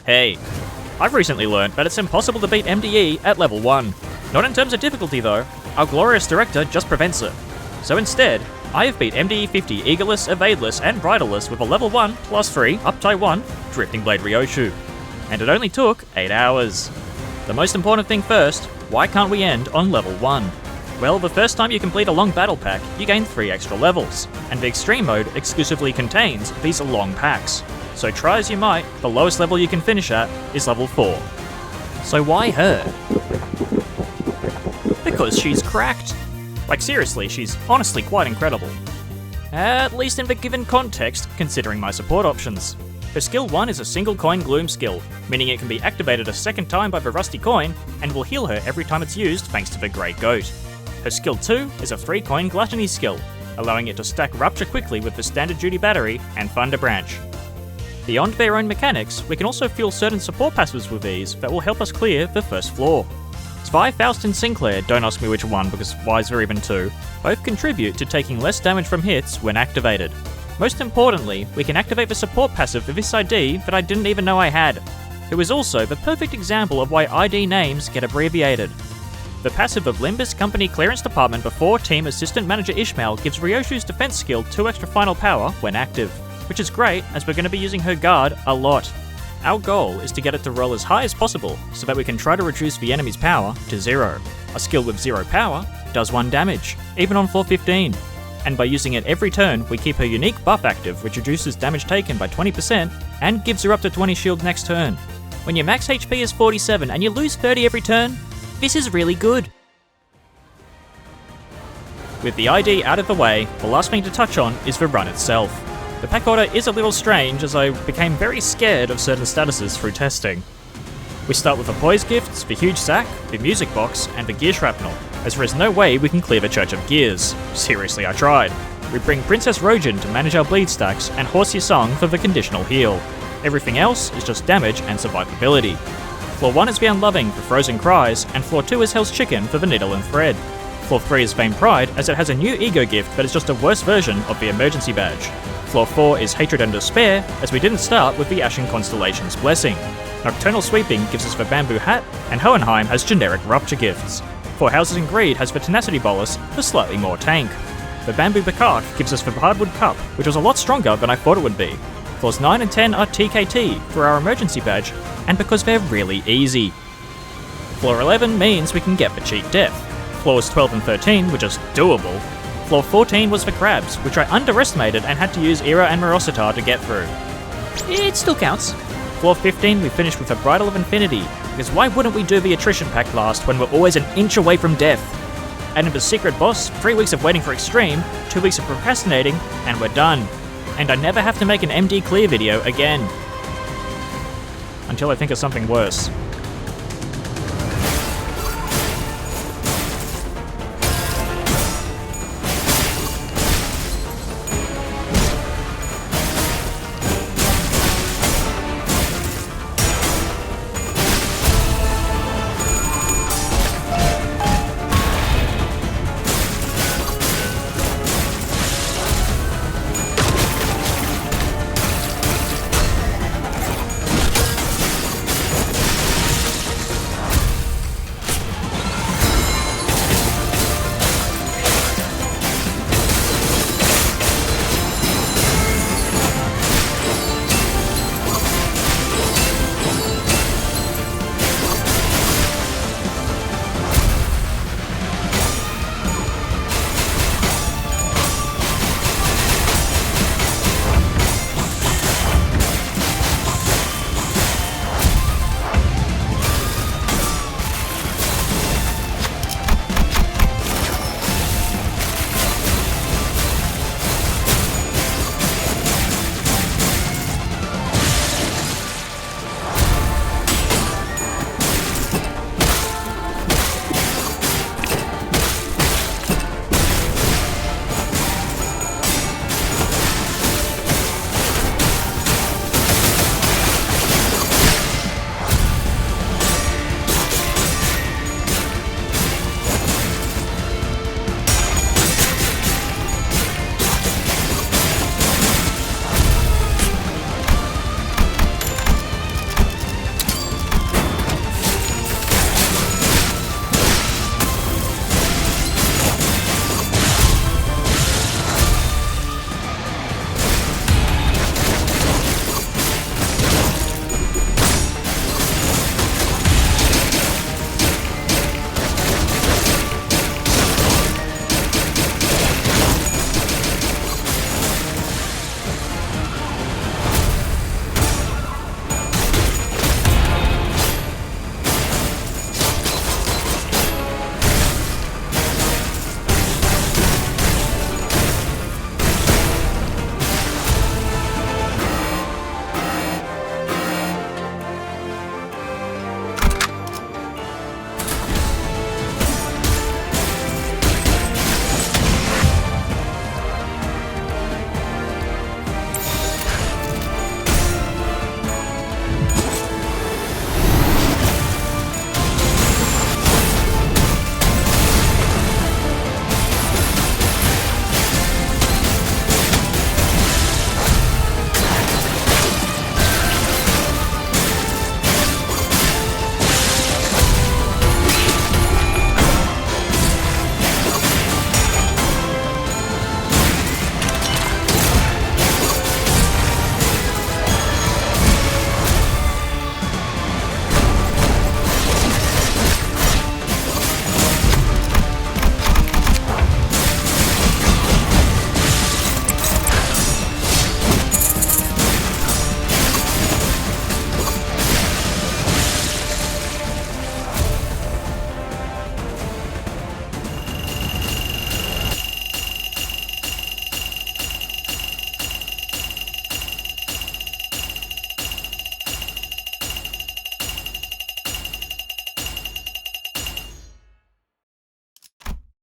Hey, I've recently learned that it's impossible to beat MDE at level 1. Not in terms of difficulty though, our glorious director just prevents it. So instead, I have beat MDE50 Eagerless, Evadeless and Bridleless with a level 1 plus 3 Uptie 1 Drifting Blade Ryoshu. And it only took 8 hours. The most important thing first, why can't we end on level 1? Well, the first time you complete a long battle pack, you gain 3 extra levels, and the extreme mode exclusively contains these long packs. So try as you might, the lowest level you can finish at is level 4. So why her? Because she's cracked. Like seriously, she's honestly quite incredible. At least in the given context, considering my support options. Her skill 1 is a single coin gloom skill, meaning it can be activated a second time by the rusty coin, and will heal her every time it's used thanks to the Grey Goat. Her skill 2 is a 3 coin gluttony skill, allowing it to stack Rupture quickly with the standard duty battery and Thunder Branch. Beyond their own mechanics, we can also fuel certain support passives with these that will help us clear the first floor. Zwei, Faust and Sinclair, don't ask me which one because why is there even 2, both contribute to taking less damage from hits when activated. Most importantly, we can activate the support passive for this ID that I didn't even know I had. It was also the perfect example of why ID names get abbreviated. The passive of Limbus Company Clearance Department before Team Assistant Manager Ishmael gives Ryoshu's defense skill 2 extra final power when active, which is great as we're going to be using her guard a lot. Our goal is to get it to roll as high as possible so that we can try to reduce the enemy's power to 0. A skill with 0 power does 1 damage, even on floor 15. And by using it every turn, we keep her unique buff active, which reduces damage taken by 20% and gives her up to 20 shield next turn. When your max HP is 47 and you lose 30 every turn, this is really good. With the ID out of the way, the last thing to touch on is the run itself. The pack order is a little strange as I became very scared of certain statuses through testing. We start with the Poise Gifts, the Huge Sack, the Music Box, and the Gear Shrapnel, as there is no way we can clear the Church of Gears. Seriously, I tried. We bring Princess Rojin to manage our bleed stacks and Horse Your Song for the conditional heal. Everything else is just damage and survivability. Floor 1 is the Unloving for Frozen Cries, and Floor 2 is Hell's Chicken for the Needle and Thread. Floor 3 is Vain Pride as it has a new ego gift that is just a worse version of the Emergency Badge. Floor 4 is Hatred and Despair, as we didn't start with the Ashen Constellation's Blessing. Nocturnal Sweeping gives us the Bamboo Hat, and Hohenheim has generic Rupture gifts. Four Houses in Greed has the Tenacity Bolus for slightly more tank. The Bamboo Bakak gives us the Hardwood Cup, which was a lot stronger than I thought it would be. Floors 9 and 10 are TKT for our Emergency Badge, and because they're really easy. Floor 11 means we can get the Cheat Death. Floors 12 and 13 were just doable. Floor 14 was for Crabs, which I underestimated and had to use Era and Morositar to get through. It still counts. Floor 15 we finished with a Bridle of Infinity, because why wouldn't we do the Attrition Pack last when we're always an inch away from death? And in the Secret Boss, 3 weeks of waiting for Extreme, 2 weeks of procrastinating, and we're done. And I never have to make an MD clear video again. Until I think of something worse.